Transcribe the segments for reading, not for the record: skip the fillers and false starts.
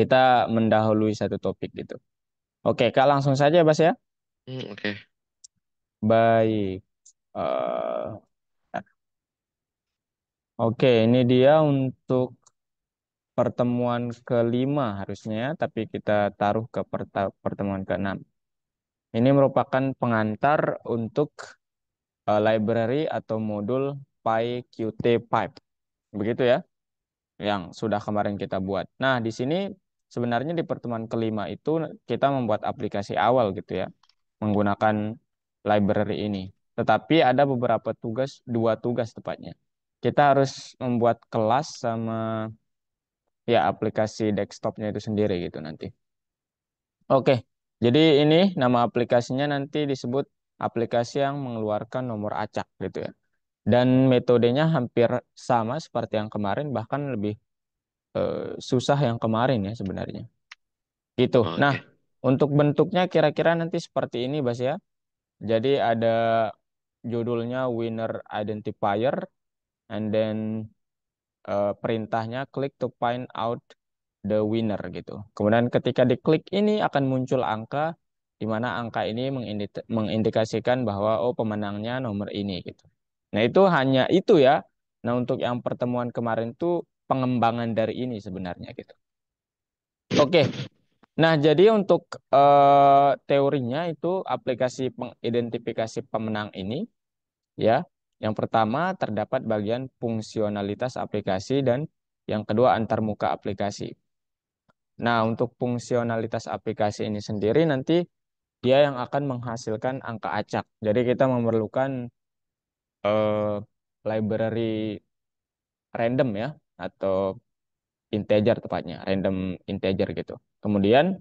kita mendahului satu topik gitu. Oke, Kak, langsung saja, Bas ya. Oke. Baik. Eh, oke, ini dia untuk pertemuan kelima harusnya, ya, tapi kita taruh ke pertemuan keenam. Ini merupakan pengantar untuk library atau modul PyQt5. Begitu ya, yang sudah kemarin kita buat. Nah, di sini sebenarnya di pertemuan kelima itu kita membuat aplikasi awal gitu ya, menggunakan library ini. Tetapi ada beberapa tugas, dua tugas tepatnya. Kita harus membuat kelas sama ya aplikasi desktopnya itu sendiri gitu nanti. Oke, jadi ini nama aplikasinya nanti disebut aplikasi yang mengeluarkan nomor acak gitu ya. Dan metodenya hampir sama seperti yang kemarin, bahkan lebih susah yang kemarin ya sebenarnya. Gitu. Nah, Oke. untuk bentuknya kira-kira nanti seperti ini, Bas ya. Jadi ada judulnya winner identifier, and then perintahnya click to find out the winner gitu. Kemudian ketika diklik ini akan muncul angka di mana angka ini mengindikasikan bahwa oh pemenangnya nomor ini gitu. Nah, itu hanya itu ya. Nah, untuk yang pertemuan kemarin tuh pengembangan dari ini sebenarnya gitu. Oke. Nah, jadi untuk teorinya itu aplikasi pengidentifikasi pemenang ini ya. Yang pertama terdapat bagian fungsionalitas aplikasi dan yang kedua antarmuka aplikasi. Nah, untuk fungsionalitas aplikasi ini sendiri nanti dia yang akan menghasilkan angka acak. Jadi kita memerlukan eh, library random ya atau integer tepatnya, random integer gitu. Kemudian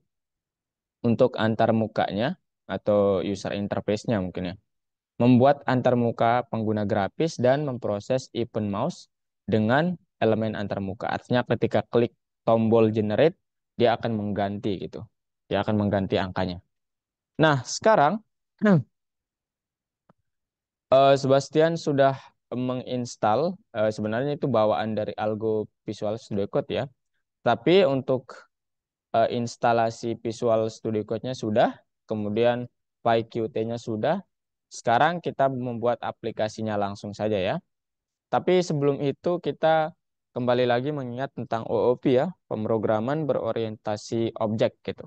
untuk antarmukanya atau user interface-nya mungkin ya, membuat antarmuka pengguna grafis dan memproses event mouse dengan elemen antarmuka. Artinya ketika klik tombol generate, dia akan mengganti gitu. Dia akan mengganti angkanya. Nah, sekarang Sebastian sudah menginstal, sebenarnya itu bawaan dari Algo Visual Studio Code ya. Tapi untuk instalasi Visual Studio Code-nya sudah, kemudian PyQt-nya sudah. Sekarang kita membuat aplikasinya langsung saja ya. Tapi sebelum itu kita kembali lagi mengingat tentang OOP ya, pemrograman berorientasi objek gitu.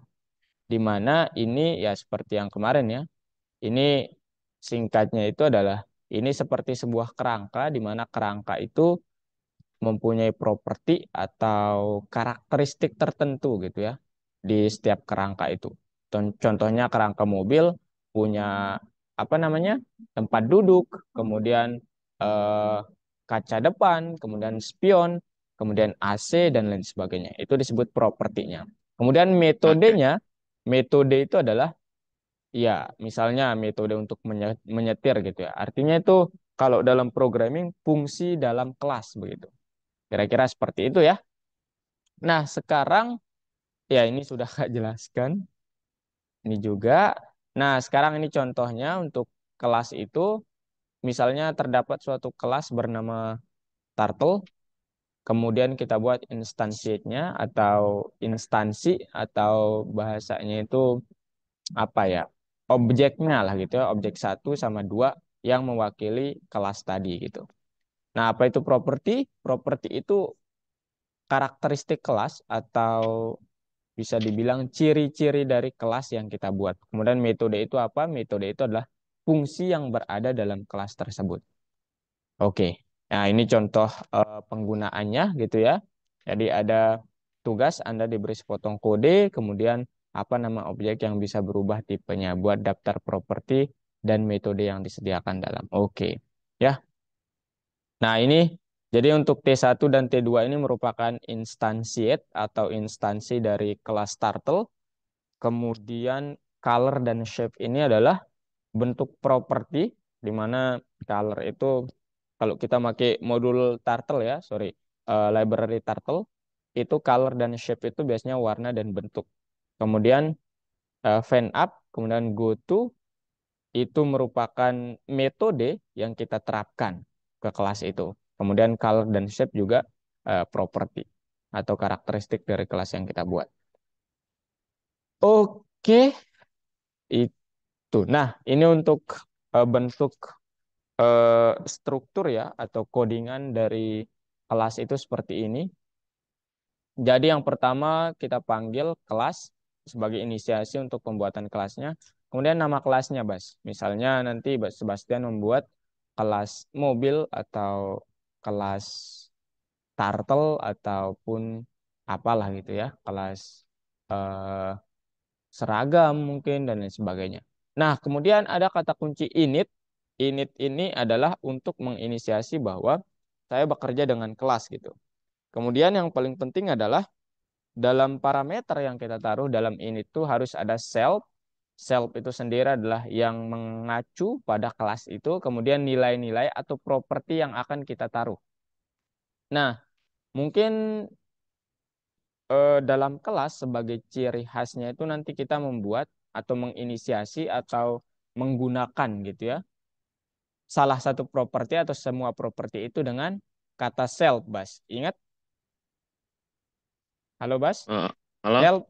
Di mana ini ya seperti yang kemarin ya. Ini singkatnya itu adalah ini seperti sebuah kerangka di mana kerangka itu mempunyai properti atau karakteristik tertentu gitu ya di setiap kerangka itu. Contohnya kerangka mobil punya apa namanya? Tempat duduk, kemudian eh, kaca depan, kemudian spion, kemudian AC dan lain sebagainya. Itu disebut propertinya. Kemudian Oke. metodenya, metode itu adalah ya, misalnya metode untuk menyetir gitu ya. Artinya itu kalau dalam programming fungsi dalam kelas begitu. Kira-kira seperti itu ya. Nah, sekarang ya ini sudah Kak jelaskan. Ini juga. Nah, sekarang ini contohnya untuk kelas itu misalnya terdapat suatu kelas bernama Turtle, kemudian kita buat instansinya atau instansi atau bahasanya itu apa ya? Objeknya lah gitu ya, objek satu sama dua yang mewakili kelas tadi gitu. Nah, apa itu properti? Properti itu karakteristik kelas atau bisa dibilang ciri-ciri dari kelas yang kita buat. Kemudian metode itu apa? Metode itu adalah fungsi yang berada dalam kelas tersebut. Oke. Nah, ini contoh penggunaannya gitu ya. Jadi ada tugas Anda diberi sepotong kode, kemudian apa nama objek yang bisa berubah tipenya buat daftar properti dan metode yang disediakan dalam. Oke. Ya. Nah, ini jadi untuk T1 dan T2 ini merupakan instantiate atau instansi dari kelas Turtle. Kemudian color dan shape ini adalah bentuk properti di mana color itu kalau kita pakai modul Turtle ya, sorry, library Turtle itu color dan shape itu biasanya warna dan bentuk. Kemudian fan up, kemudian go to itu merupakan metode yang kita terapkan ke kelas itu. Kemudian color dan shape juga properti atau karakteristik dari kelas yang kita buat. Oke, itu. Nah, ini untuk bentuk struktur ya atau codingan dari kelas itu seperti ini. Jadi yang pertama kita panggil kelas sebagai inisiasi untuk pembuatan kelasnya. Kemudian nama kelasnya, Bas. Misalnya nanti Bas Sebastian membuat kelas mobil atau kelas turtle ataupun apalah gitu ya, kelas eh, seragam mungkin dan lain sebagainya. Nah, kemudian ada kata kunci init. Init ini adalah untuk menginisiasi bahwa saya bekerja dengan kelas gitu. Kemudian yang paling penting adalah dalam parameter yang kita taruh dalam init itu harus ada self. Self itu sendiri adalah yang mengacu pada kelas itu, kemudian nilai-nilai atau properti yang akan kita taruh. Nah, mungkin dalam kelas sebagai ciri khasnya itu nanti kita membuat atau menginisiasi atau menggunakan gitu ya salah satu properti atau semua properti itu dengan kata self, Bas. Ingat? Halo, Bas? Eh, halo? Self,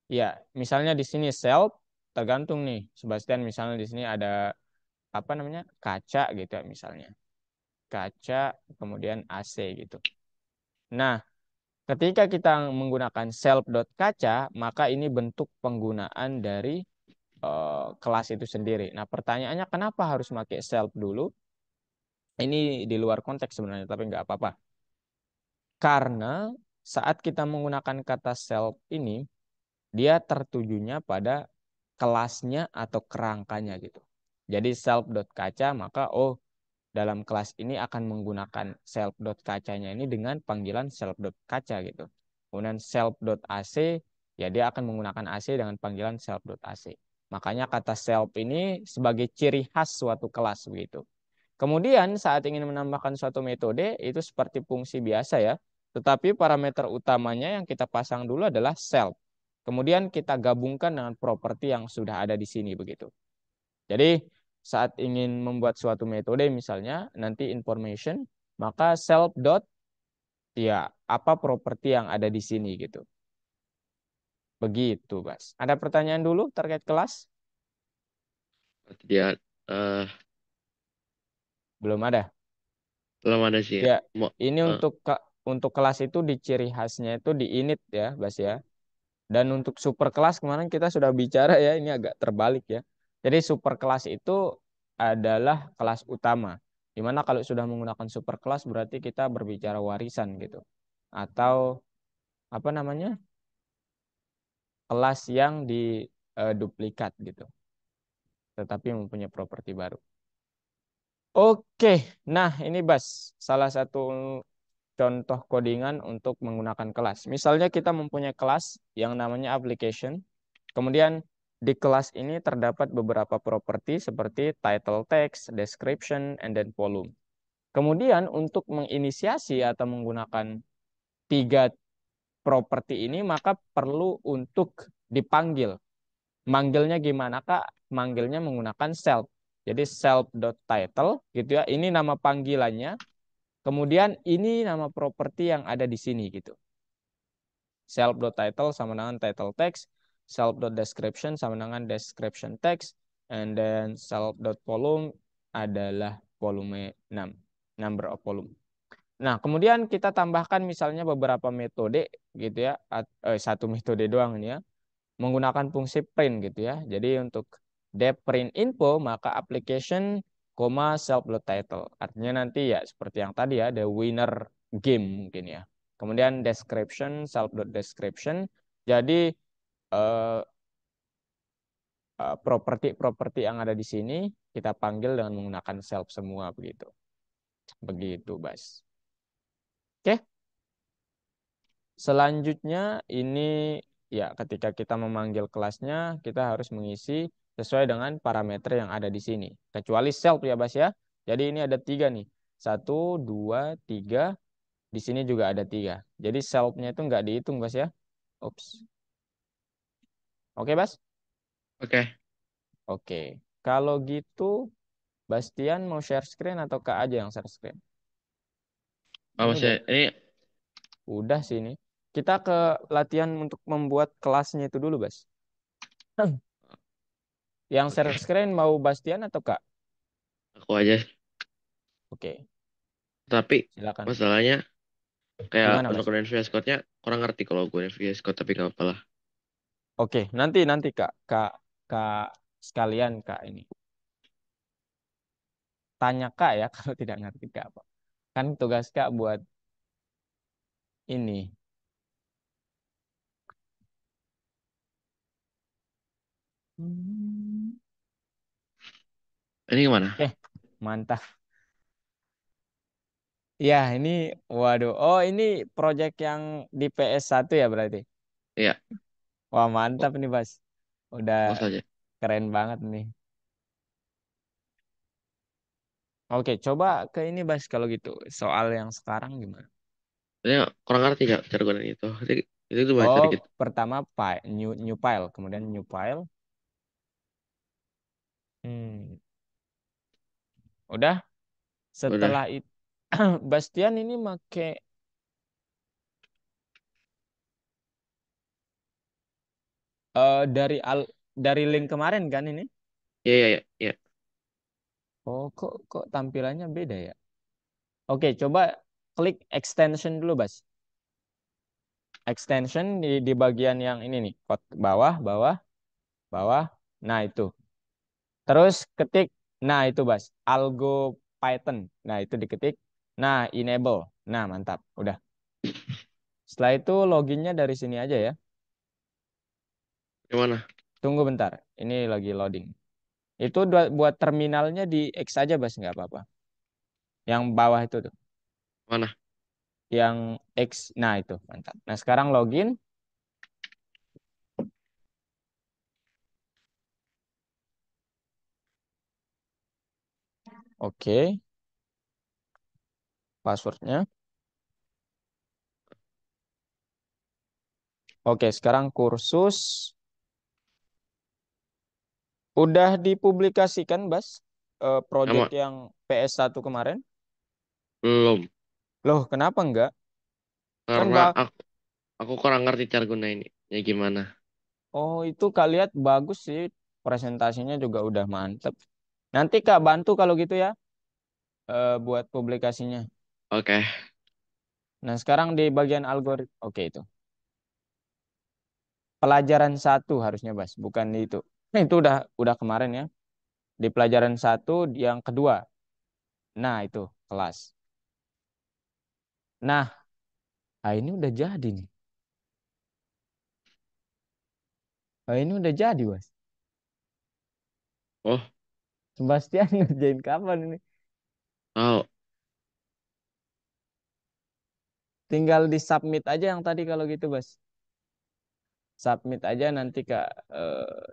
ya. Misalnya di sini self tergantung nih, Sebastian. Misalnya di sini ada apa namanya kaca gitu ya, misalnya kaca kemudian AC gitu. Nah, ketika kita menggunakan self.kaca, maka ini bentuk penggunaan dari kelas itu sendiri. Nah, pertanyaannya kenapa harus pakai self dulu? Ini di luar konteks sebenarnya, tapi nggak apa-apa. Karena saat kita menggunakan kata self ini, dia tertujunya pada kelasnya atau kerangkanya gitu. Jadi self.kaca, maka oh dalam kelas ini akan menggunakan self.kacanya ini dengan panggilan self.kaca gitu. Kemudian self.ac, ya dia akan menggunakan AC dengan panggilan self.ac. Makanya kata self ini sebagai ciri khas suatu kelas begitu. Kemudian saat ingin menambahkan suatu metode itu seperti fungsi biasa ya. Tetapi parameter utamanya yang kita pasang dulu adalah self. Kemudian kita gabungkan dengan properti yang sudah ada di sini begitu. Jadi saat ingin membuat suatu metode misalnya nanti information maka self dot ya apa properti yang ada di sini gitu. Begitu, Bas. Ada pertanyaan dulu terkait kelas? Dia eh Belum ada. belum ada sih ya. Ya, Mau ini eh, untuk kelas itu di ciri khasnya itu di init ya, Bas ya. Dan untuk super kelas kemarin kita sudah bicara ya, ini agak terbalik ya. Jadi super kelas itu adalah kelas utama. Dimana kalau sudah menggunakan super kelas berarti kita berbicara warisan gitu. Atau apa namanya? Kelas yang diduplikat gitu. Tetapi mempunyai properti baru. Oke, nah ini Bas, salah satu contoh codingan untuk menggunakan kelas. Misalnya kita mempunyai kelas yang namanya application. Kemudian di kelas ini terdapat beberapa properti seperti title text, description, and then volume. Kemudian untuk menginisiasi atau menggunakan tiga properti ini maka perlu untuk dipanggil. Manggilnya gimana Kak? Manggilnya menggunakan self. Jadi self.title gitu ya. Ini nama panggilannya. Kemudian ini nama properti yang ada di sini gitu. Self.title sama dengan title text, self.description sama dengan description text, and then self.volume adalah volume 6, number of volume. Nah, kemudian kita tambahkan misalnya beberapa metode gitu ya, satu metode doang ini ya, menggunakan fungsi print gitu ya. Jadi untuk dep print info maka application, self.title. Artinya nanti ya seperti yang tadi ya, the winner game mungkin ya. Kemudian description, self.description. Jadi eh, properti-properti yang ada di sini kita panggil dengan menggunakan self semua begitu. Begitu, Bas. Oke, selanjutnya ini ya ketika kita memanggil kelasnya kita harus mengisi sesuai dengan parameter yang ada di sini. Kecuali self ya Bas ya. Jadi ini ada tiga nih. Satu, dua, tiga. Di sini juga ada tiga. Jadi self-nya itu nggak dihitung Bas ya. Ups. Oke Bas? oke. Oke. Kalau gitu Bastian mau share screen atau Kak aja yang share screen? Oh, Ini masih udah ini udah sih ini. Kita ke latihan untuk membuat kelasnya itu dulu Bas. Yang share Oke, screen mau Bastian atau Kak? aku aja. Oke, Tapi silakan. masalahnya kayak Gimana, untuk Bas? NVIDIA Code-nya kurang ngerti kalau gue NVIDIA Code tapi nggak apa lah. Oke, nanti nanti Kak, Kak sekalian Kak ini. Tanya Kak ya kalau tidak ngerti Kak apa. Kan tugas Kak buat ini. Hmm. Ini gimana? Oke, mantap. Ya, ini waduh. Oh, ini project yang di PS1 ya berarti. Iya, Wah, kok mantap nih, Bas. Udah kok saja. keren banget nih. Oke, coba ke ini, Bas, kalau gitu. Soal yang sekarang gimana? Ini kurang ngerti ya cara gue itu. Itu tuh baca Oh, dikit. pertama file, new file, kemudian new file. Hmm, udah. Udah. Setelah itu, Bastian ini make dari link kemarin kan ini? Iya, iya, iya, iya. Oh, kok tampilannya beda ya? Oke, coba klik extension dulu, Bas. Extension di bagian yang ini nih, bawah, bawah, bawah. Nah, itu. Terus ketik, nah itu Bas, algo Python. Nah, itu diketik. Nah, enable. Nah, mantap. Udah. Setelah itu loginnya dari sini aja ya. Gimana? Tunggu bentar. Ini lagi loading. Itu buat terminalnya di X aja Bas, nggak apa-apa. Yang bawah itu tuh. Mana? Yang X. Nah, itu. Mantap. Nah, sekarang login. Oke. Passwordnya. Oke, sekarang kursus. Udah dipublikasikan, Bas, project Sama yang PS1 kemarin? belum. Loh, kenapa enggak? Kan Karena aku kurang ngerti cara gunain ini. Ya gimana? oh, itu Kak lihat bagus sih. Presentasinya juga udah mantep. Nanti Kak bantu kalau gitu ya, buat publikasinya. Oke. Nah, sekarang di bagian algoritma. Oke, itu. Pelajaran satu harusnya, Bas. Bukan di itu. Nah, itu udah kemarin ya. Di pelajaran satu yang kedua. Nah, itu kelas. Nah, ini udah jadi nih. Ini udah jadi, Bas. Oh, Sebastian ngerjain kapan ini? tahu. Tinggal di submit aja yang tadi kalau gitu, Bas. Submit aja nanti Kak.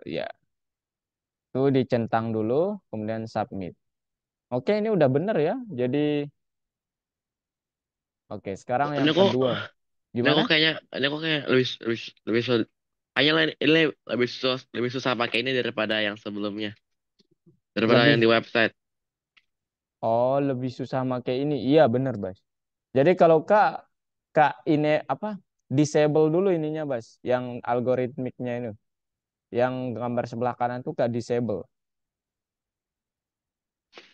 Ya, itu dicentang dulu, kemudian submit. Oke, ini udah bener ya. Jadi, oke, sekarang Ini yang kok kedua. Gimana? ini kok kayak lebih lebih lebih sul- kayaknya ini lebih susah pakai ini daripada yang sebelumnya. Daripada yang Lebih, di website. oh, lebih susah make ini. Iya, bener, Bas. Jadi kalau Kak ini apa? Disable dulu ininya, Bas. Yang algoritmiknya ini. Yang gambar sebelah kanan tuh Kak disable.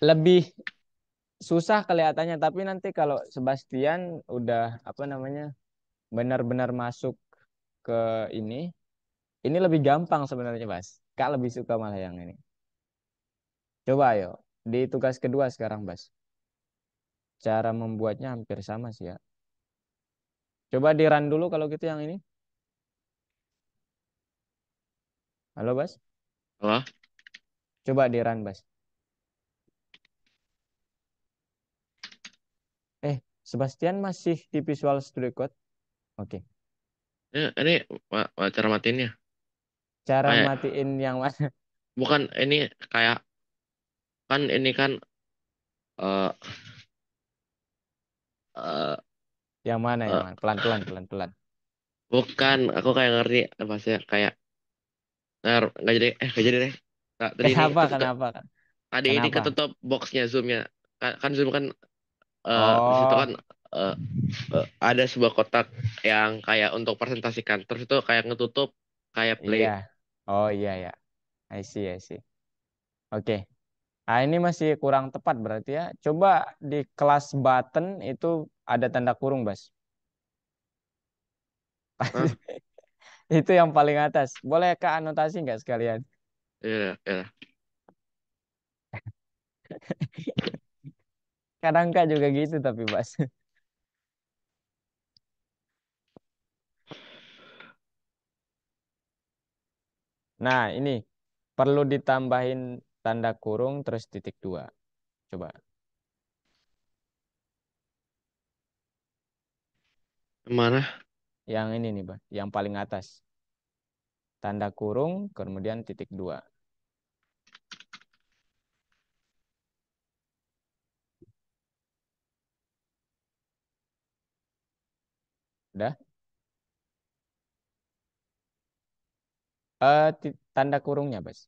Lebih susah kelihatannya, tapi nanti kalau Sebastian udah apa namanya? Benar-benar masuk ke ini lebih gampang sebenarnya, Bas. Kak lebih suka malah yang ini. Coba ayo, di tugas kedua sekarang, Bas. Cara membuatnya hampir sama sih ya. Coba di run dulu kalau gitu yang ini. Halo, Bas. Apa? Coba di run, Bas. Sebastian masih di Visual Studio Code. Oke. Ini cara matinnya. Cara Kayak matiin yang mana? bukan ini kayak kan ini kan eh eh Yang mana? Yang eh, mana? Pelan-pelan, pelan-pelan. bukan aku kayak ngerti apa sih kayak nggak jadi deh. Nah, tadi ini Kenapa? Kenapa? tadi ini Kenapa? ketutup boxnya zoomnya kan zoom kan di situ kan Oh, eh, ada sebuah kotak yang kayak untuk presentasikan terus itu kayak ngetutup kayak play iya. Oh iya ya. I see, I see. Oke. Ah ini masih kurang tepat berarti ya. Coba di kelas button itu ada tanda kurung, Bas. Hah? Itu yang paling atas. Boleh Kak anotasi nggak sekalian? Iya, iya. Kadang Kak juga gitu tapi Bas. Nah ini perlu ditambahin tanda kurung terus titik dua. Coba. Mana? Yang ini nih Bas. Yang paling atas. Tanda kurung kemudian titik dua. Udah? Tanda kurungnya Bas.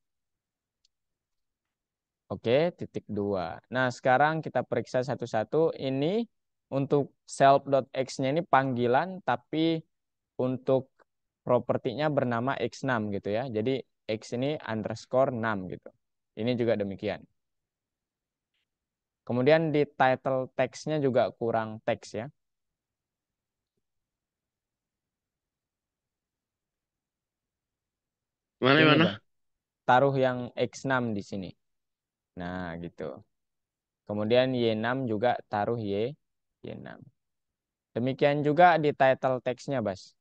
Oke, titik dua. Nah, sekarang kita periksa satu-satu. Ini untuk self.x-nya ini panggilan, tapi untuk propertinya bernama x6 gitu ya. Jadi x ini underscore 6 gitu. Ini juga demikian. Kemudian di title text-nya juga kurang teks ya. Mana Ini mana? Bang, taruh yang x6 di sini. Nah, gitu. Kemudian y6 juga taruh y6. Demikian juga di title text-nya, Bas.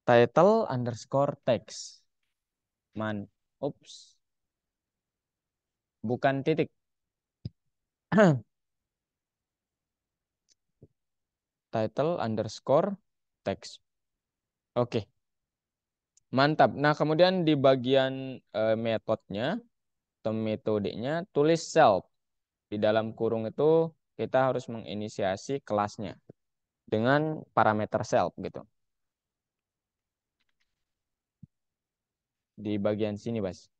Title underscore text. Ups, bukan titik. Title underscore text. Oke, mantap. Nah, kemudian di bagian metodenya atau metodenya, tulis self. Di dalam kurung itu kita harus menginisiasi kelasnya dengan parameter self gitu. Di bagian sini, Bas.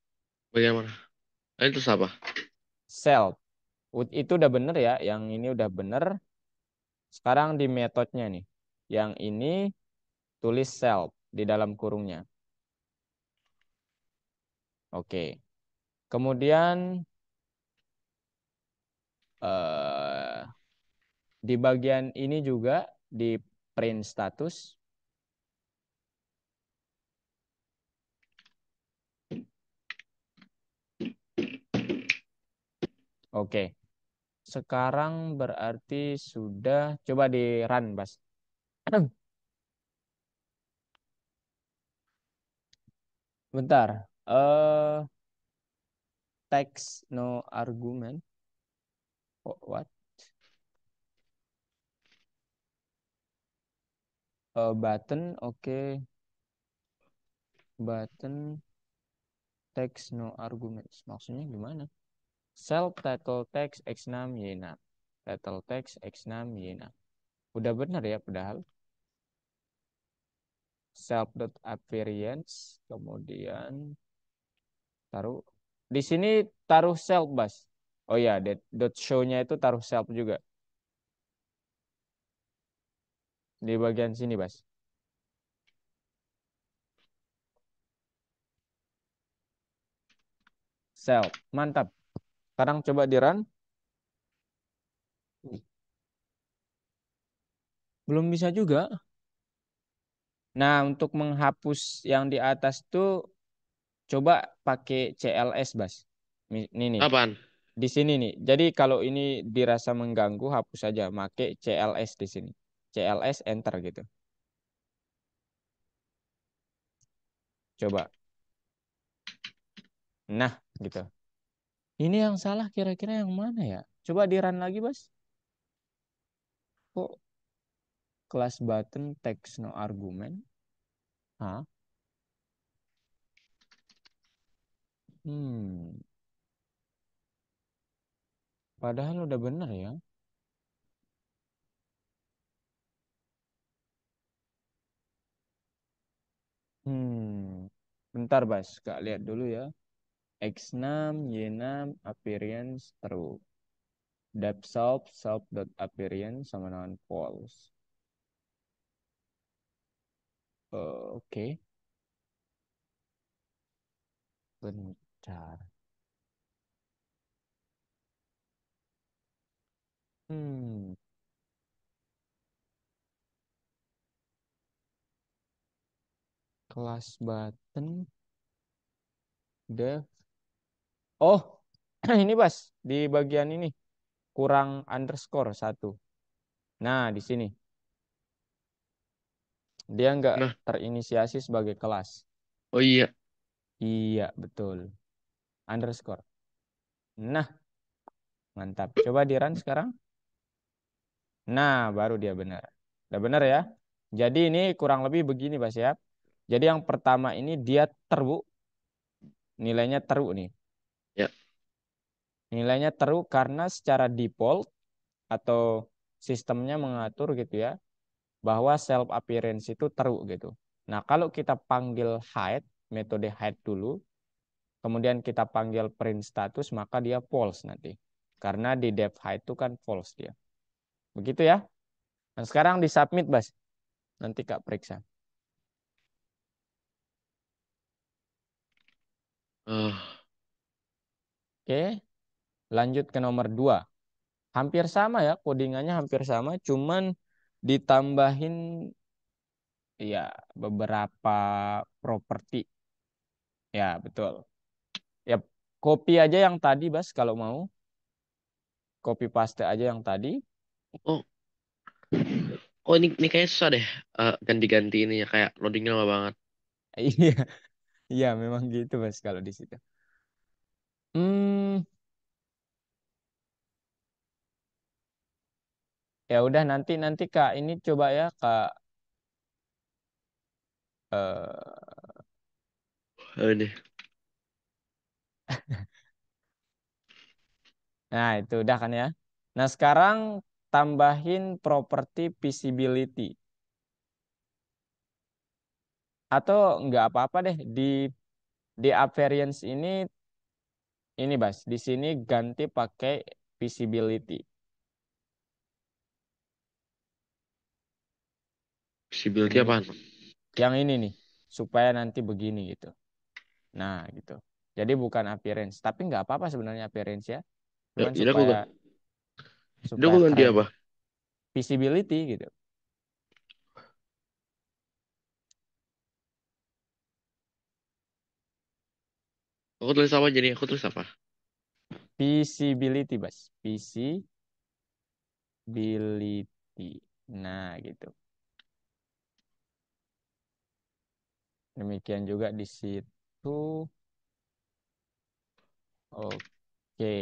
Bagaimana? Itu apa? Self. Itu udah bener ya, yang ini udah bener. Sekarang di metodenya nih. Yang ini tulis self di dalam kurungnya. Oke. Kemudian eh, di bagian ini juga di print status. Oke. Sekarang berarti sudah coba di run, Bas. Bentar. Text no argument. What? Button, oke. Button text no arguments. Maksudnya gimana? Self title text x6 y6. Title text x6 y6. Udah benar ya padahal. Self dot appearance kemudian taruh di sini taruh self Bas. Oh ya, dot show-nya itu taruh self juga di bagian sini Bas. Self. Mantap. Sekarang coba di run. Belum bisa juga. Nah, untuk menghapus yang di atas tuh coba pakai CLS, Bas. Ini nih, Apaan? di sini nih. Jadi kalau ini dirasa mengganggu, hapus saja. Pakai CLS di sini. CLS enter gitu. Coba. Nah, gitu. Ini yang salah kira-kira yang mana ya? Coba di run lagi, Bas. Kok kelas button text no argument? Hah? Hmm. Padahal udah bener ya. Hmm. Bentar, Bas. Kak lihat dulu ya. X6, Y6, appearance true. Depth self dot appearance sama dengan false. Oke. Bentar. Hmm, kelas button, dev. Oh, ini Bas, di bagian ini kurang underscore satu. Nah, di sini dia nggak Nah, terinisiasi sebagai kelas. oh iya. Iya, betul. Underscore. Nah, mantap. Coba di run sekarang. Nah, baru dia benar. Udah benar ya. Jadi ini kurang lebih begini, Bas ya. Jadi yang pertama ini dia true, nilainya true nih. Ya. Nilainya true karena secara default atau sistemnya mengatur gitu ya, bahwa self appearance itu true gitu. Nah, kalau kita panggil hide, metode hide dulu, kemudian kita panggil print status, maka dia false nanti. Karena di def hide itu kan false dia. Begitu ya. Nah, sekarang di submit, Bas. Nanti Kak periksa. Oh, Oke, lanjut ke nomor 2. Hampir sama ya, codingannya hampir sama, cuman ditambahin ya beberapa properti. Ya, betul. Ya, copy aja yang tadi, Bas, kalau mau. Copy paste aja yang tadi. oh, oh ini kayaknya susah deh. Ganti-ganti ini ya kayak loadingnya lama banget. Iya, iya memang gitu, Bas, kalau di situ. Hmm, ya udah nanti nanti Kak ini coba ya Kak eh Ini. nah itu udah kan ya. Nah, sekarang tambahin properti visibility atau nggak apa-apa deh di appearance ini Bas, di sini ganti pakai visibility. Visibility Ini apaan? yang ini nih supaya nanti begini gitu. Nah, gitu. Jadi bukan appearance, tapi nggak apa-apa sebenarnya appearance ya. Ya, Cuman ini aku supaya ini aku supaya ganti keren apa? visibility gitu. Aku tulis apa jadi aku tulis apa? Visibility, Bas. Visibility. Nah, gitu. Demikian juga di situ. Oke.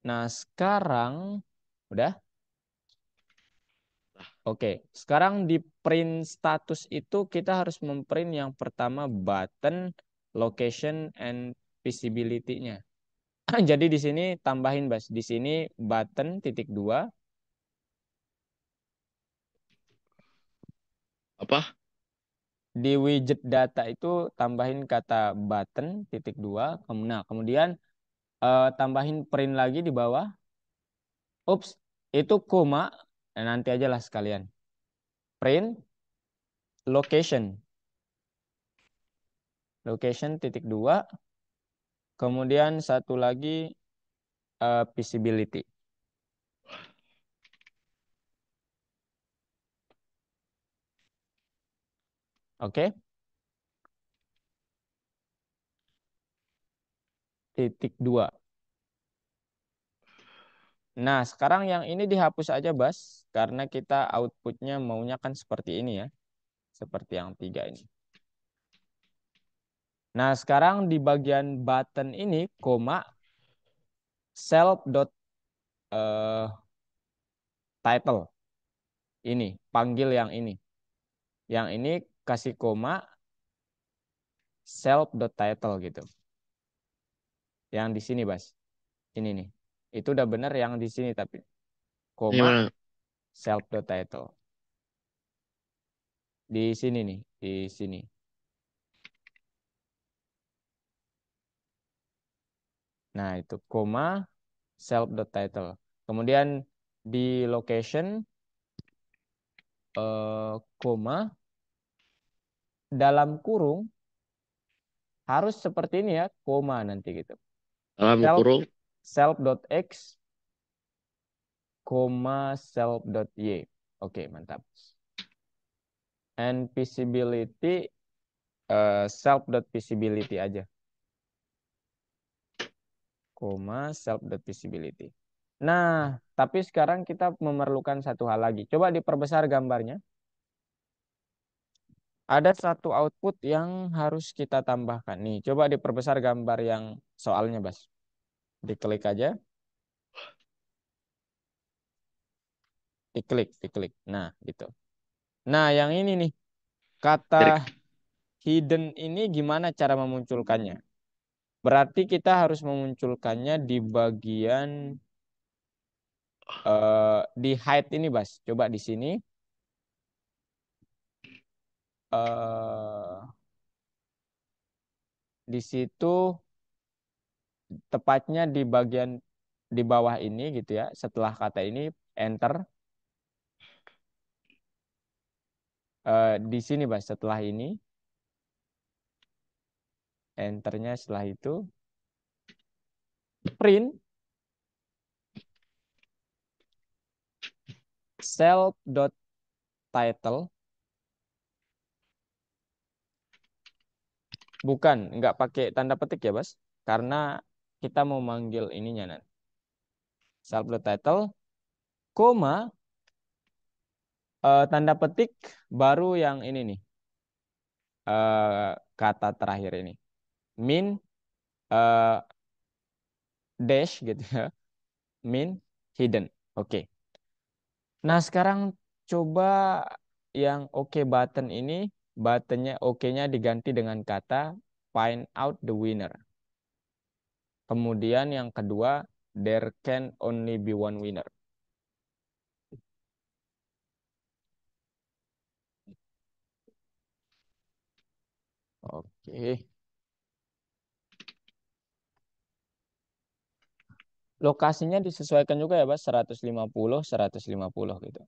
Nah, sekarang udah. Oke. Sekarang di print status itu kita harus memprint yang pertama button, location, and visibility-nya. Jadi di sini tambahin, Bas. Di sini button titik dua. Apa? Di widget data itu tambahin kata button titik dua. Nah, kemudian tambahin print lagi di bawah. Ups, itu koma. Nah, nanti aja lah sekalian. Print location. Location titik dua. Kemudian satu lagi visibility. Oke, titik dua. Nah, sekarang yang ini dihapus aja, Bas. Karena kita outputnya maunya kan seperti ini ya. Seperti yang tiga ini. Nah, sekarang di bagian button ini, koma, self dot eh, title. Ini, panggil yang ini. Yang ini kasih koma, self dot title gitu. Yang di sini, Bas. Ini nih. Itu udah bener yang di sini tapi koma, Gimana? self dot title. Di sini nih, di sini. Nah, itu koma, self dot title. Kemudian di location koma dalam kurung harus seperti ini ya, koma nanti gitu. Dalam Self kurung. self.x, koma self.y. Oke, mantap. And visibility self.visibility aja, koma self.visibility. Nah, tapi sekarang kita memerlukan satu hal lagi. Coba diperbesar gambarnya. Ada satu output yang harus kita tambahkan. Nih, coba diperbesar gambar yang soalnya, Bas. Diklik aja, diklik, diklik. Nah, gitu. Nah, yang ini nih, kata Jadi, hidden ini gimana cara memunculkannya? Berarti kita harus memunculkannya di bagian di hide ini, Bas. Coba di sini. eh di situ tepatnya di bagian di bawah ini gitu ya. Setelah kata ini enter. Di sini, Bas. Setelah ini enternya, setelah itu print self.title. Bukan, nggak pakai tanda petik ya, Bas. Karena kita mau manggil ininya nanti. Self.title, koma, tanda petik baru yang ini nih. Kata terakhir ini. Min, eh, dash gitu ya. Min, hidden. Oke. Nah, sekarang coba yang oke button ini, buttonnya oke-nya diganti dengan kata find out the winner. Kemudian yang kedua, there can only be one winner. Oke. Lokasinya disesuaikan juga ya, Bas, 150, 150 gitu.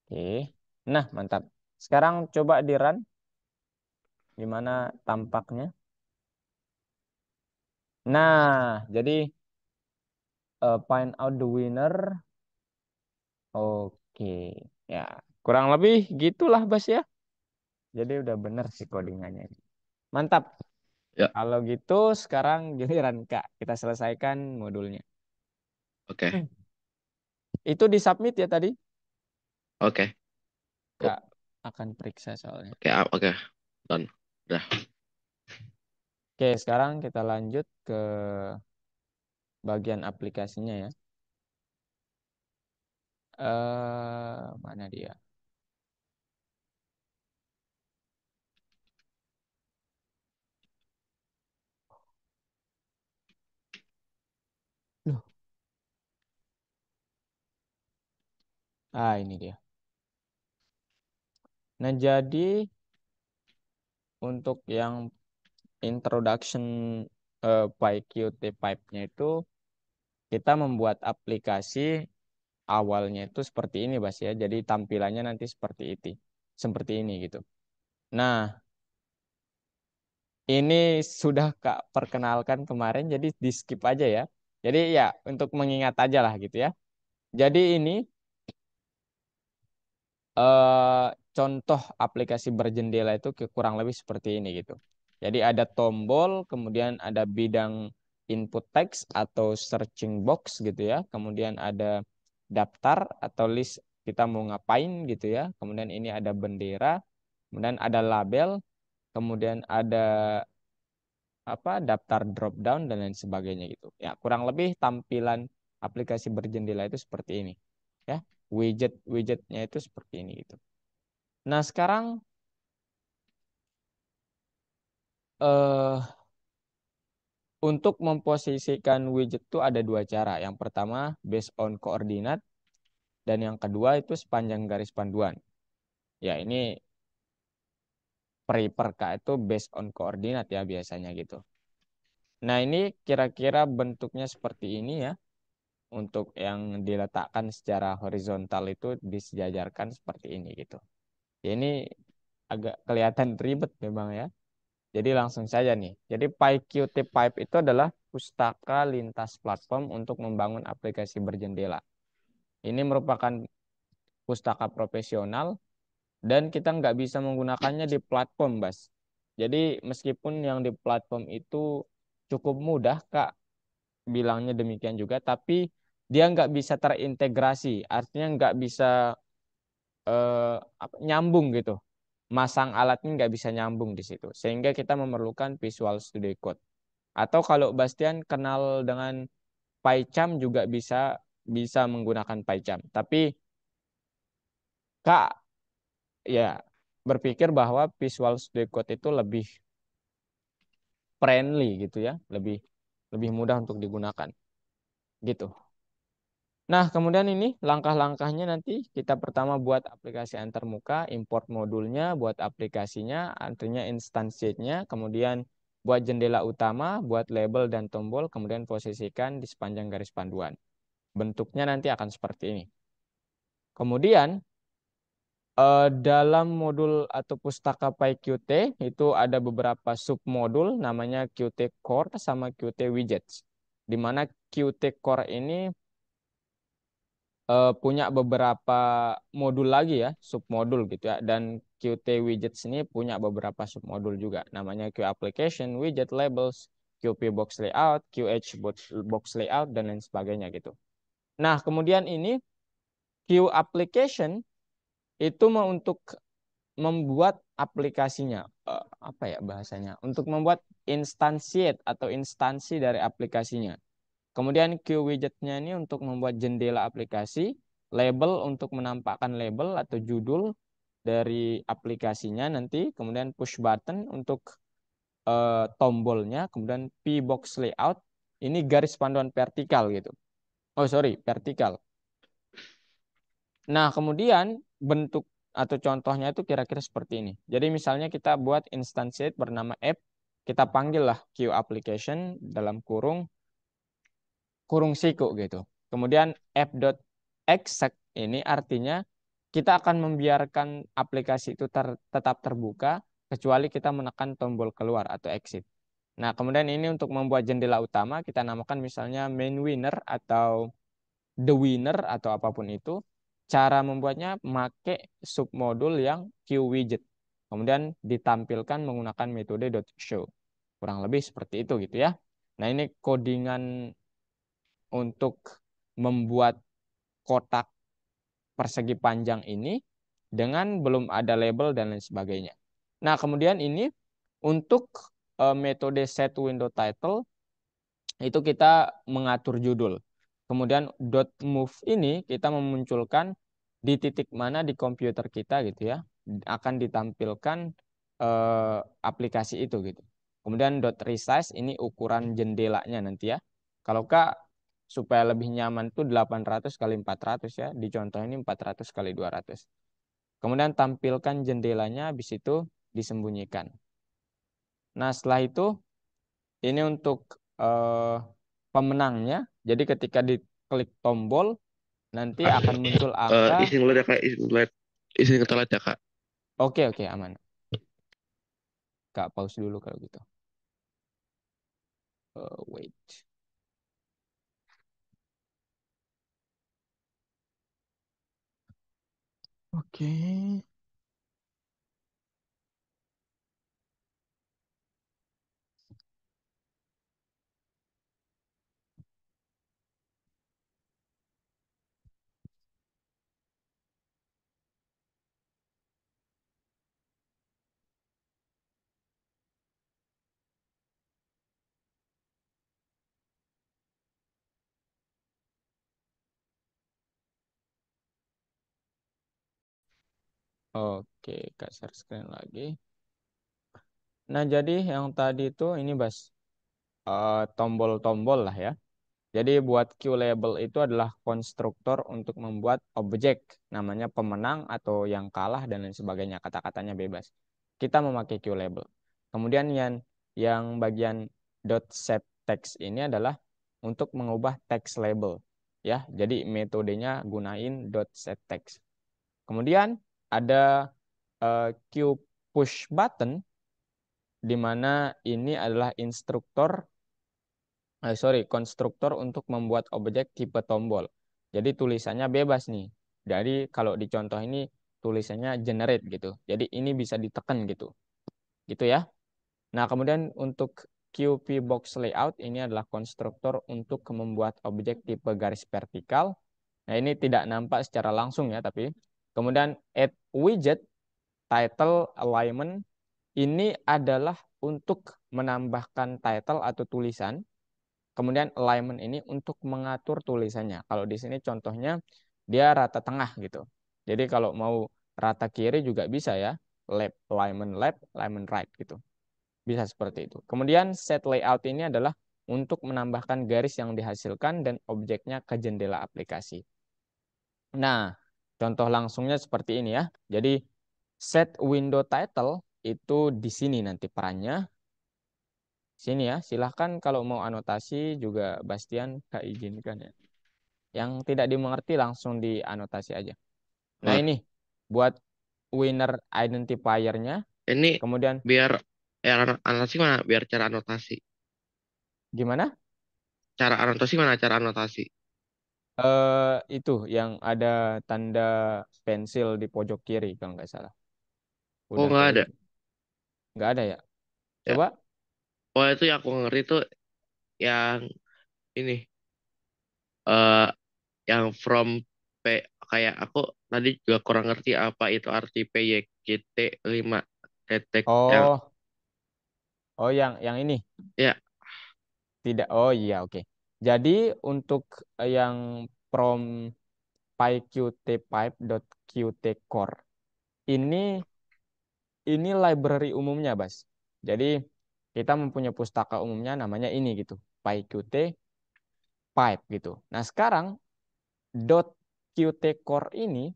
Oke. Nah, mantap. Sekarang coba di run, gimana tampaknya. Nah, jadi find out the winner. Oke. Ya, kurang lebih gitulah, Bas ya. Jadi udah bener sih codingannya. Mantap. ya, Kalau gitu sekarang giliran Kak. Kita selesaikan modulnya. oke, Itu disubmit ya tadi. oke, oh, Kak akan periksa soalnya. oke, oke, done. Udah, Oke, sekarang kita lanjut ke bagian aplikasinya ya. Mana dia? Loh, ini dia. Nah, jadi untuk yang introduction PyQt pipe-nya itu kita membuat aplikasi awalnya itu seperti ini, Bas ya. Jadi tampilannya nanti seperti itu. Seperti ini gitu. Nah, ini sudah Kak perkenalkan kemarin, jadi di skip aja ya. Jadi ya untuk mengingat aja lah gitu ya. Jadi ini eh, contoh aplikasi berjendela itu kurang lebih seperti ini gitu. Jadi ada tombol, kemudian ada bidang input text atau searching box gitu ya. Kemudian ada daftar atau list kita mau ngapain gitu ya. Kemudian ini ada bendera, kemudian ada label, kemudian ada apa daftar drop down dan lain sebagainya gitu. Ya, kurang lebih tampilan aplikasi berjendela itu seperti ini. Ya, widgetnya itu seperti ini gitu. Nah, sekarang eh untuk memposisikan widget itu ada dua cara. Yang pertama based on koordinat dan yang kedua itu sepanjang garis panduan. Ya, ini per itu based on koordinat ya biasanya gitu. Nah, ini kira-kira bentuknya seperti ini ya. untuk yang diletakkan secara horizontal itu disejajarkan seperti ini gitu. Ya ini agak kelihatan ribet memang ya. Jadi langsung saja nih. Jadi PyQt Pipe itu adalah pustaka lintas platform untuk membangun aplikasi berjendela. Ini merupakan pustaka profesional dan kita nggak bisa menggunakannya di platform, Bas. Jadi meskipun yang di platform itu cukup mudah, Kak, bilangnya demikian juga, tapi dia nggak bisa terintegrasi, artinya nggak bisa nyambung gitu. Masang alatnya nggak bisa nyambung di situ, sehingga kita memerlukan Visual Studio Code. Atau kalau Bastian kenal dengan PyCharm juga bisa bisa menggunakan PyCharm. Tapi Kak ya berpikir bahwa Visual Studio Code itu lebih friendly gitu ya, lebih lebih mudah untuk digunakan gitu. Nah, kemudian ini langkah-langkahnya nanti kita pertama buat aplikasi antarmuka, import modulnya, buat aplikasinya, artinya instansinya, kemudian buat jendela utama, buat label dan tombol, kemudian posisikan di sepanjang garis panduan. Bentuknya nanti akan seperti ini. Kemudian dalam modul atau pustaka PyQt itu ada beberapa submodul namanya Qt Core sama Qt Widgets. Di mana Qt Core ini punya beberapa modul lagi ya, submodul gitu ya. Dan Qt Widgets ini punya beberapa submodul juga. Namanya Q Application, Widget Labels, Qt Box Layout, QH Box Layout, dan lain sebagainya gitu. Nah, kemudian ini Q Application itu mau untuk membuat aplikasinya, apa ya bahasanya? Untuk membuat instansiate atau instansi dari aplikasinya. Kemudian Q widgetnya ini untuk membuat jendela aplikasi, label untuk menampakkan label atau judul dari aplikasinya nanti, kemudian push button untuk tombolnya, kemudian P box layout ini garis panduan vertikal gitu. Oh sorry, vertikal. Nah kemudian bentuk atau contohnya itu kira-kira seperti ini. Jadi misalnya kita buat instansiate bernama app, kita panggil lah Q application dalam kurung siku gitu. Kemudian f.exec ini artinya kita akan membiarkan aplikasi itu tetap terbuka kecuali kita menekan tombol keluar atau exit. Nah, kemudian ini untuk membuat jendela utama kita namakan misalnya main winner atau the winner atau apapun itu. Cara membuatnya pakai submodul yang QWidget. Kemudian ditampilkan menggunakan metode .show. Kurang lebih seperti itu gitu ya. Nah, ini codingan untuk membuat kotak persegi panjang ini dengan belum ada label dan lain sebagainya. Nah, kemudian ini untuk metode set window title itu kita mengatur judul. Kemudian .move ini kita memunculkan di titik mana di komputer kita gitu ya akan ditampilkan aplikasi itu gitu. Kemudian .resize ini ukuran jendelanya nanti ya. Kalau Kak supaya lebih nyaman tuh 800 kali 400 ya. Di contoh ini 400 kali 200. Kemudian tampilkan jendelanya habis itu disembunyikan. Nah, setelah itu ini untuk eh, pemenangnya. Jadi ketika diklik tombol nanti Kak, akan muncul angka. izin dulu ya kak, izin dulu, izin ke toilet ya kak. Oke, oke, aman. Kak pause dulu kalau gitu. Wait. Oke. Oke, Kak share screen lagi. Nah, jadi yang tadi itu ini Bas, tombol-tombol lah ya. Jadi buat QLabel itu adalah konstruktor untuk membuat objek namanya pemenang atau yang kalah dan lain sebagainya. Kata-katanya bebas. Kita memakai QLabel. Kemudian yang bagian .shape text ini adalah untuk mengubah text label. ya. Jadi metodenya gunain .setText. Kemudian ada queue push button, di mana ini adalah konstruktor untuk membuat objek tipe tombol. Jadi tulisannya bebas nih. Jadi kalau di contoh ini tulisannya generate gitu. Jadi ini bisa ditekan gitu. Gitu ya. Nah, kemudian untuk QP box layout ini adalah konstruktor untuk membuat objek tipe garis vertikal. Nah, ini tidak nampak secara langsung ya, tapi kemudian add widget title alignment ini adalah untuk menambahkan title atau tulisan. Kemudian alignment ini untuk mengatur tulisannya. Kalau di sini contohnya dia rata tengah gitu. Jadi kalau mau rata kiri juga bisa ya. Left, alignment right gitu. Bisa seperti itu. Kemudian set layout ini adalah untuk menambahkan garis yang dihasilkan dan objeknya ke jendela aplikasi. Nah, contoh langsungnya seperti ini ya. Jadi set window title itu di sini nanti perannya. Sini ya, silahkan kalau mau anotasi juga Bastian tak izinkan ya. Yang tidak dimengerti langsung dianotasi aja. Nah Oh, ini buat winner identifier-nya. ini Kemudian biar anotasi mana? Biar cara anotasi. gimana? Cara anotasi mana? Cara anotasi. Itu yang ada tanda pensil di pojok kiri kalau nggak salah. Oh, Udah nggak kayak ada. gitu. Nggak ada ya? Ya. Coba Oh, itu yang aku ngerti tuh yang ini. eh yang from P, kayak aku tadi juga kurang ngerti apa itu arti PYGT 5 detek yang oh, oh yang ini ya. tidak. Oh iya, oke. Jadi untuk yang from pyqtpipe.qtcore ini library umumnya, Bas. Jadi kita mempunyai pustaka umumnya namanya ini gitu, pyqt pipe gitu. Nah, sekarang .qtcore ini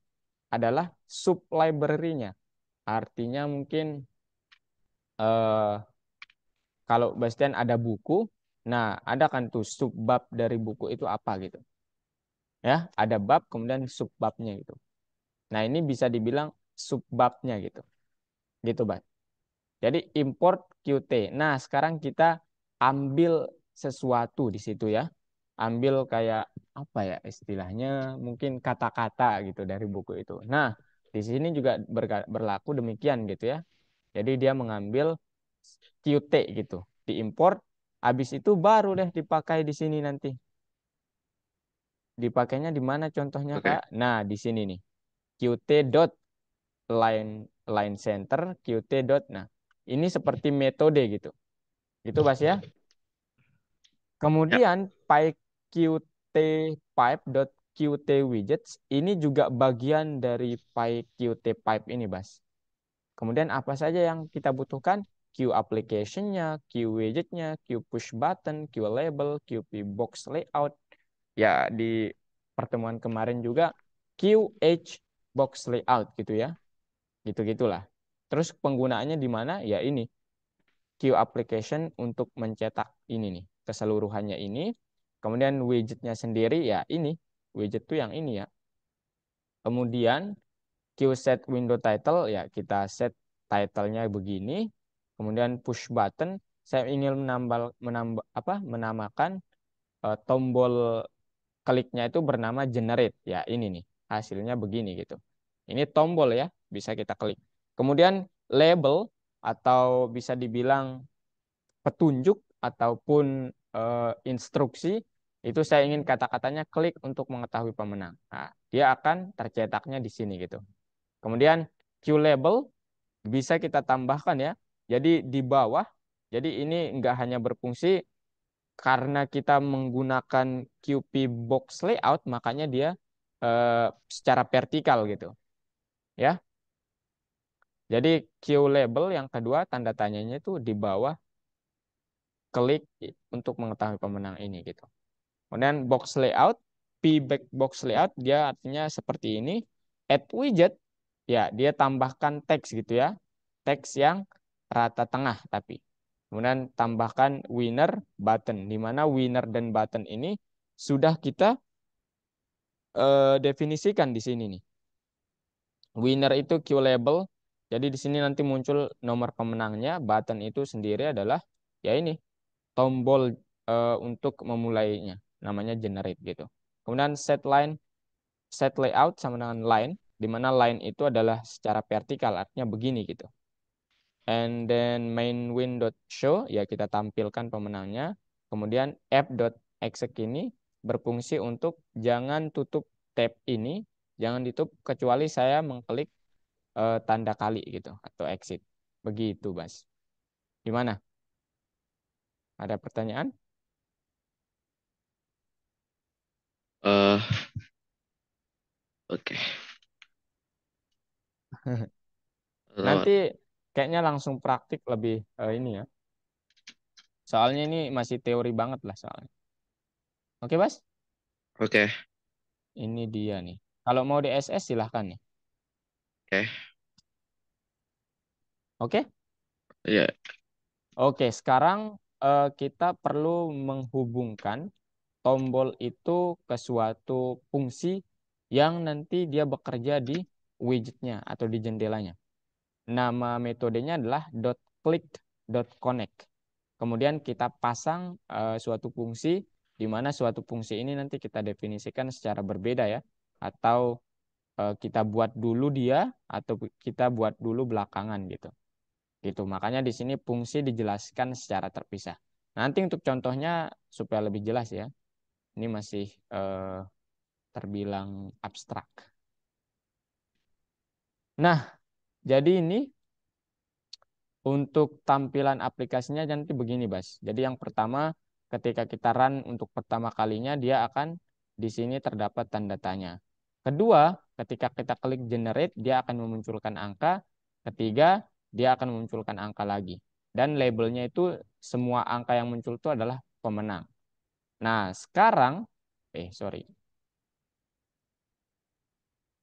adalah sub library-nya. Artinya mungkin kalau Bastian ada buku, nah ada kan tuh subbab dari buku itu apa gitu. Ya, ada bab kemudian subbabnya gitu. Nah, ini bisa dibilang subbabnya gitu. Gitu, Bas. Jadi import Qt. Nah, sekarang kita ambil sesuatu di situ ya. Ambil kayak apa ya istilahnya, mungkin kata-kata gitu dari buku itu. Nah, di sini juga berlaku demikian gitu ya. Jadi dia mengambil Qt gitu, diimport, habis itu baru deh dipakai di sini nanti. Dipakainya di mana contohnya, Oke. Kak? Nah, di sini nih. Qt dot line line center Qt dot. Nah, ini seperti metode gitu. Itu Bas ya. Ya. Kemudian pyqt widgets ini juga bagian dari pyqt ini, Bas. Kemudian apa saja yang kita butuhkan? Queue application-nya, queue widget-nya, queue push button, queue label, queue box layout. Ya, di pertemuan kemarin juga queue edge box layout gitu ya. Gitu-gitulah. Terus penggunaannya di mana? Ya ini, queue application untuk mencetak ini nih, keseluruhannya ini. Kemudian widgetnya sendiri ya ini, widget tuh yang ini ya. Kemudian queue set window title ya kita set titlenya begini. Kemudian push button, saya ingin menamakan tombol kliknya itu bernama generate ya ini nih hasilnya begini gitu. Ini tombol ya bisa kita klik. Kemudian label atau bisa dibilang petunjuk ataupun instruksi itu saya ingin kata-katanya klik untuk mengetahui pemenang. Nah, dia akan tercetaknya di sini gitu. Kemudian queue label bisa kita tambahkan ya. Jadi di bawah, jadi ini enggak hanya berfungsi karena kita menggunakan QP box layout, makanya dia secara vertikal gitu. Ya, jadi queue label yang kedua tanda tanyanya itu di bawah klik untuk mengetahui pemenang ini gitu. Kemudian box layout, pback box layout dia artinya seperti ini. Add widget, ya dia tambahkan teks gitu ya. Teks yang rata tengah tapi. Kemudian tambahkan winner button, di mana winner dan button ini sudah kita definisikan di sini nih. Winner itu Q label. Jadi di sini nanti muncul nomor pemenangnya. Button itu sendiri adalah ya ini tombol untuk memulainya. Namanya generate gitu. Kemudian set layout sama dengan line, di mana line itu adalah secara vertikal, artinya begini gitu. And then main win.show, ya kita tampilkan pemenangnya. Kemudian app.exec ini berfungsi untuk jangan tutup tab ini, jangan ditutup kecuali saya mengklik tanda kali gitu atau exit. Begitu, Bas. Gimana? Ada pertanyaan? Eh, oke. Nanti Lewat. kayaknya langsung praktik lebih ini ya. Soalnya ini masih teori banget lah soalnya. Oke, Bas? Oke. Ini dia nih. Kalau mau DSS silahkan nih. Oke. Oke? Ya. Oke, sekarang kita perlu menghubungkan tombol itu ke suatu fungsi yang nanti dia bekerja di widgetnya atau di jendelanya. Nama metodenya adalah .click.connect. Kemudian kita pasang suatu fungsi di mana suatu fungsi ini nanti kita definisikan secara berbeda ya. Atau kita buat dulu dia atau kita buat dulu belakangan gitu. Gitu. Makanya di sini fungsi dijelaskan secara terpisah. Nanti untuk contohnya supaya lebih jelas ya. Ini masih terbilang abstrak. Nah, jadi ini untuk tampilan aplikasinya nanti begini, Bas. Jadi yang pertama ketika kita run untuk pertama kalinya dia akan di sini terdapat tanda tanya. Kedua, ketika kita klik generate dia akan memunculkan angka. Ketiga, dia akan memunculkan angka lagi. Dan labelnya itu semua angka yang muncul itu adalah pemenang. Nah, sekarang sorry.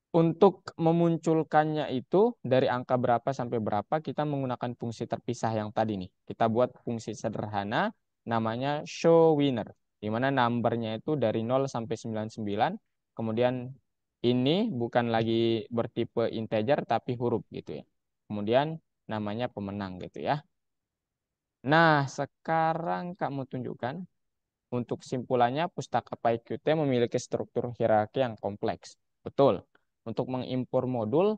Untuk memunculkannya itu dari angka berapa sampai berapa kita menggunakan fungsi terpisah yang tadi nih. Kita buat fungsi sederhana namanya show winner. Di mana numbernya itu dari 0 sampai 99. Kemudian ini bukan lagi bertipe integer tapi huruf gitu ya. Kemudian namanya pemenang gitu ya. Nah, sekarang kamu tunjukkan untuk simpulannya, pustaka PyQt memiliki struktur hierarki yang kompleks. Betul. Untuk mengimpor modul,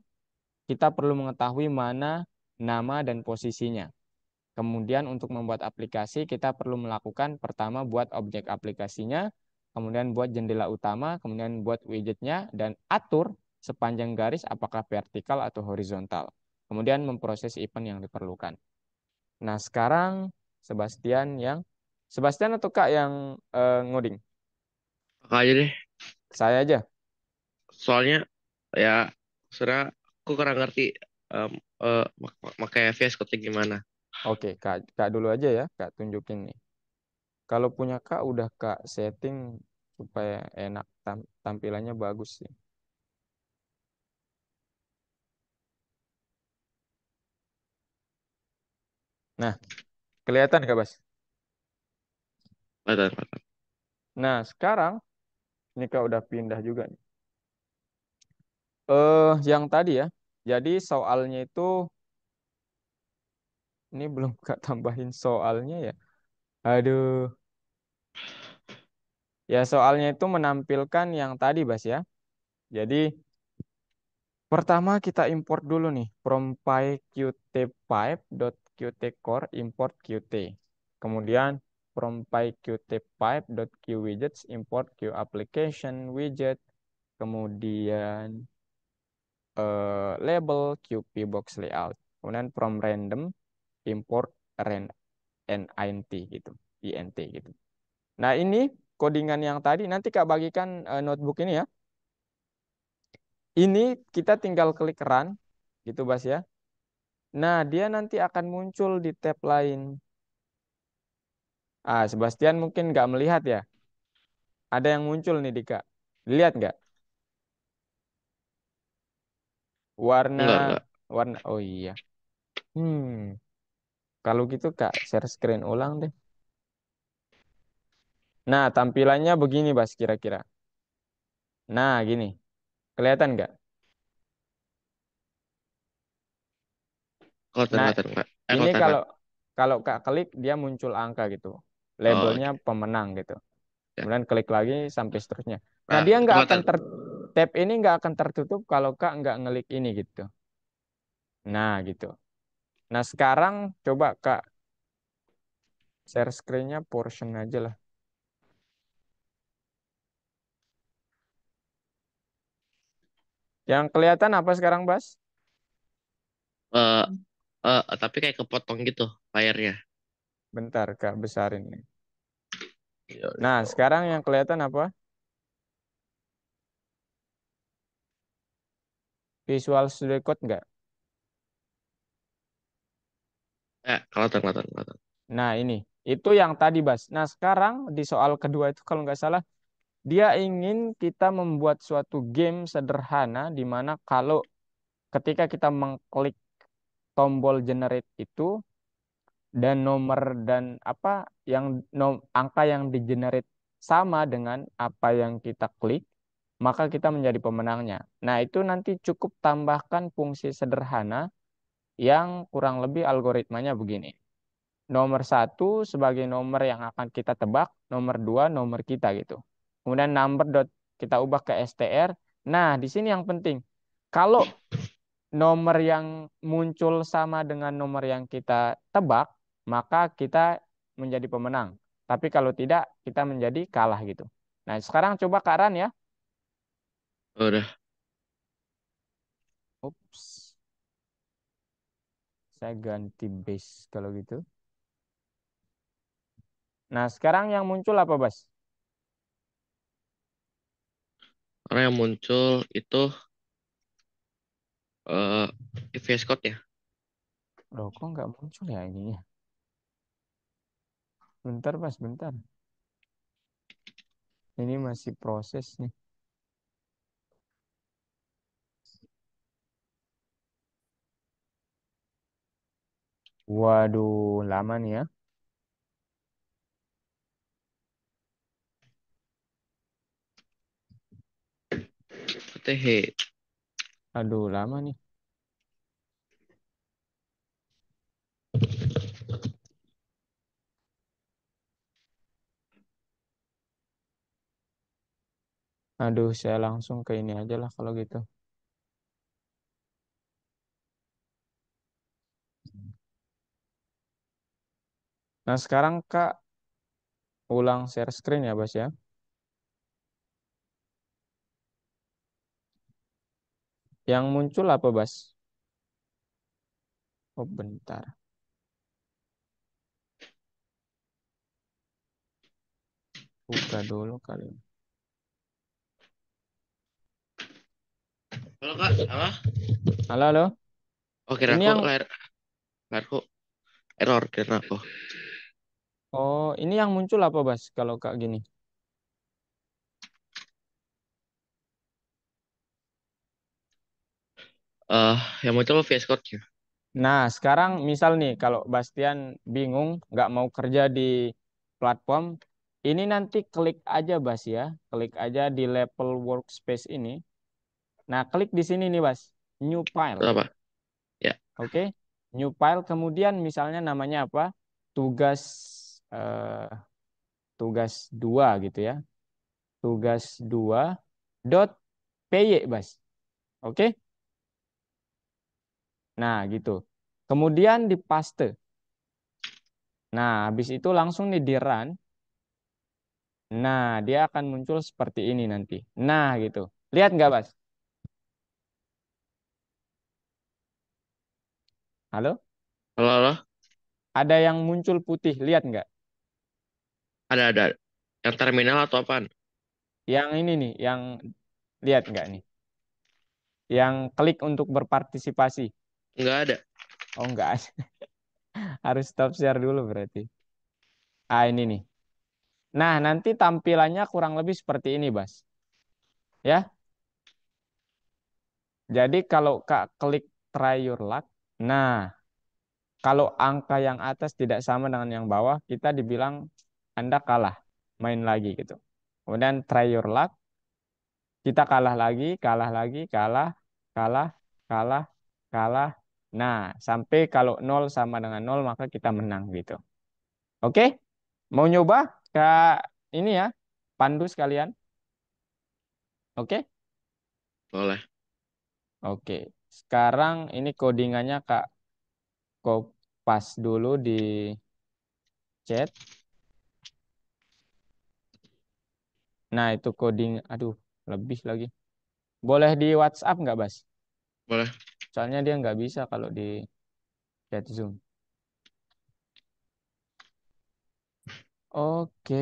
kita perlu mengetahui mana nama dan posisinya. Kemudian untuk membuat aplikasi, kita perlu melakukan pertama buat objek aplikasinya, kemudian buat jendela utama, kemudian buat widgetnya, dan atur sepanjang garis apakah vertikal atau horizontal. Kemudian memproses event yang diperlukan. Nah, sekarang Sebastian atau Kak yang ngoding? Kakak aja deh. Saya aja. Soalnya ya sebenarnya aku kurang ngerti em, pakai VS Code gimana. Oke, Kak dulu aja ya, Kak tunjukin nih. Kalau punya Kak udah Kak setting supaya enak tampilannya bagus sih. Nah, kelihatan Kak Bas? Kelihatan, kelihatan. Nah, sekarang ini Kak udah pindah juga nih. Yang tadi ya. Jadi soalnya itu ini belum Kak tambahin soalnya ya. Aduh. Ya soalnya itu menampilkan yang tadi Bas ya. Jadi pertama kita import dulu nih from pyqt5.qt import qt. Kemudian from pyqt5.qwidgets import qapplication widget. Kemudian label qpbox layout. Kemudian from random import int gitu, int gitu. Nah, ini codingan yang tadi nanti Kak bagikan notebook ini ya. Ini kita tinggal klik run gitu Bas ya. Nah, dia nanti akan muncul di tab lain. Ah, Sebastian mungkin nggak melihat ya. Ada yang muncul nih Dika. Lihat nggak? Warna, Enggak. warna. Oh iya. Hmm, kalau gitu Kak, share screen ulang deh. Nah, tampilannya begini Bas kira-kira. Nah, gini. Kelihatan nggak? Kelihatan, Nah, kelihatan, Kak. ini Kelihatan, Kak. kalau kalau Kak klik dia muncul angka gitu. Oh, Labelnya oke. pemenang gitu. Ya. Kemudian klik lagi sampai seterusnya. Nah, Nah, dia itu nggak akan kelihatan. tab ini nggak akan tertutup kalau Kak nggak ngelik ini gitu. Nah, gitu. Nah, sekarang coba Kak share screen-nya portion aja lah. Yang kelihatan apa sekarang, Bas? Eh, tapi kayak kepotong gitu layarnya. Bentar, Kak, besarin nih. Ya udah. Nah, sekarang yang kelihatan apa? Visual Studio Code nggak? Kelihatan, kelihatan, kelihatan. Nah, ini. Itu yang tadi, Bas. Nah, sekarang di soal kedua itu kalau nggak salah, dia ingin kita membuat suatu game sederhana di mana kalau ketika kita mengklik tombol generate itu dan nomor dan apa yang angka yang di generate sama dengan apa yang kita klik, maka kita menjadi pemenangnya. Nah, itu nanti cukup tambahkan fungsi sederhana yang kurang lebih algoritmanya begini. Nomor satu sebagai nomor yang akan kita tebak, nomor dua nomor kita gitu. Kemudian number dot kita ubah ke str. Nah, di sini yang penting. Kalau nomor yang muncul sama dengan nomor yang kita tebak, maka kita menjadi pemenang. Tapi kalau tidak, kita menjadi kalah gitu. Nah, sekarang coba Kak Ran ya. Udah. Ups, saya ganti base kalau gitu. Nah, sekarang yang muncul apa, Bas? Karena yang muncul itu eh VS Code ya. Loh, kok nggak muncul ya ininya? Bentar, Bas, bentar. Ini masih proses nih. Waduh, lama nih ya. PTH. Aduh, lama nih. Aduh, saya langsung ke ini aja lah kalau gitu. Nah, sekarang Kak ulang share screen ya, Bas ya. Yang muncul apa, Bas? Oh, bentar. Buka dulu kali. Halo Kak, apa? Halo, halo. Oh, kira Ini aku yang layarku error kira aku. ini yang muncul apa, Bas? Kalau Kak gini. Eh, yang muncul VS Code-nya. Nah, sekarang misal nih, kalau Bastian bingung, nggak mau kerja di platform, ini nanti klik aja, Bas ya. Klik aja di level workspace ini. Nah, klik di sini nih, Bas. New file. Itu apa? Ya. Oke. New file. Kemudian misalnya namanya apa? Tugas eh, tugas 2 gitu ya. Tugas 2 dot py, Bas. Oke. Nah, gitu. Kemudian di paste. Nah, habis itu langsung nih di run. Nah, dia akan muncul seperti ini nanti. Nah, gitu. Lihat nggak, Bas? Halo? Halo, halo. Ada yang muncul putih, lihat nggak? Ada. Yang terminal atau apaan? Yang ini nih, yang lihat nggak nih? Yang klik untuk berpartisipasi. Nggak ada. Oh, nggak ada. Harus stop share dulu berarti. Ah, ini nih. Nah, nanti tampilannya kurang lebih seperti ini, Bas. Ya. Jadi kalau Kak klik try your luck, nah, kalau angka yang atas tidak sama dengan yang bawah, kita dibilang Anda kalah, main lagi gitu. Kemudian try your luck. Kita kalah lagi, kalah lagi, kalah, kalah, kalah, kalah. Nah, sampai kalau nol sama dengan nol maka kita menang gitu. Oke? Mau nyoba? Kak ini ya, pandu sekalian. Oke? Boleh. Oke. Sekarang ini codingannya Kak kopas dulu di chat. Nah, itu coding, aduh, lebih lagi. Boleh di WhatsApp nggak, Bas? Boleh. Soalnya dia nggak bisa kalau di chat Zoom. Oke.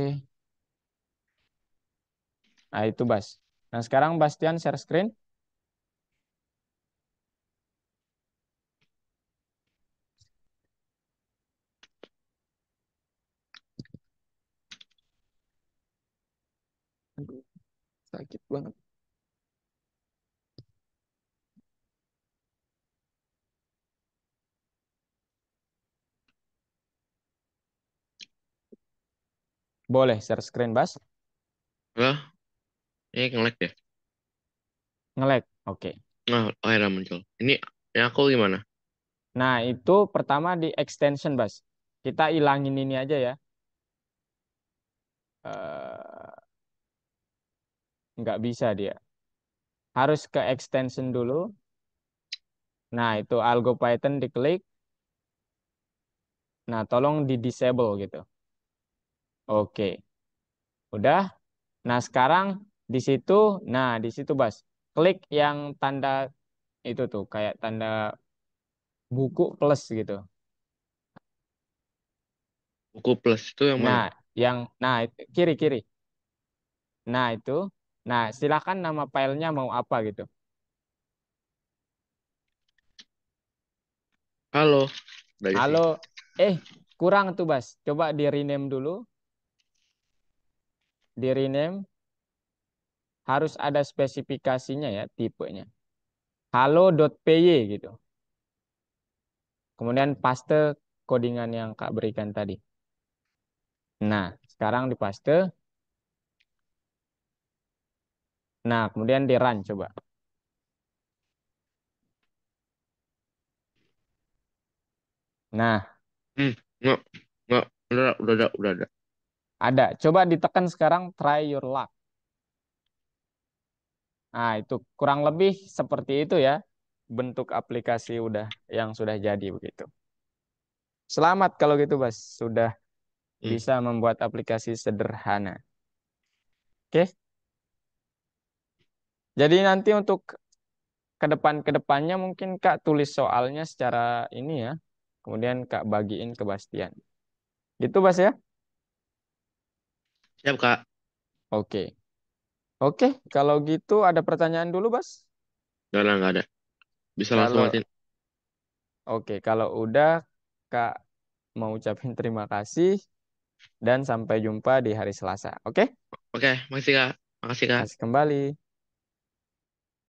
Nah, itu, Bas. Nah, sekarang Bastian share screen. Aduh, sakit banget. Boleh share screen, Bas? Lah, ini nge-lag ya? Nge-lag. Oke. Nah, oh ya muncul. Ini aku gimana? Nah, itu pertama di extension, Bas. Kita ilangin ini aja ya. Eh, nggak bisa dia. Harus ke extension dulu. Nah, itu Algo Python diklik. Nah, tolong di disable gitu. Oke. Udah. Nah, sekarang di situ, nah di situ Bas, klik yang tanda itu tuh, kayak tanda buku plus gitu. Buku plus itu yang mana? Nah, nah kiri kiri. Nah itu, nah silakan nama filenya mau apa gitu. Halo. Dari Halo, sih. kurang tuh Bas. Coba di rename dulu, di rename harus ada spesifikasinya ya tipenya. Halo.py gitu. Kemudian paste codingan yang Kak berikan tadi. Nah, sekarang dipaste. Nah, kemudian di run coba. Nah, Hmm, nggak, nggak. Udah ada. ada. Coba ditekan sekarang try your luck. Nah, itu kurang lebih seperti itu ya. Bentuk aplikasi udah yang sudah jadi begitu. Selamat kalau gitu, Bas. Sudah Hmm. bisa membuat aplikasi sederhana. Oke. Jadi nanti untuk ke depannya mungkin Kak tulis soalnya secara ini ya. Kemudian Kak bagiin ke Bastian. Gitu, Bas ya? Siap, Kak. Oke. Oke, kalau gitu ada pertanyaan dulu, Bas? Nggak ada. Bisa langsung Kalau matiin. oke, kalau udah Kak mau ucapin terima kasih dan sampai jumpa di hari Selasa. Oke? Oke, makasih, Kak. Makasih, Kak. Kasih kembali.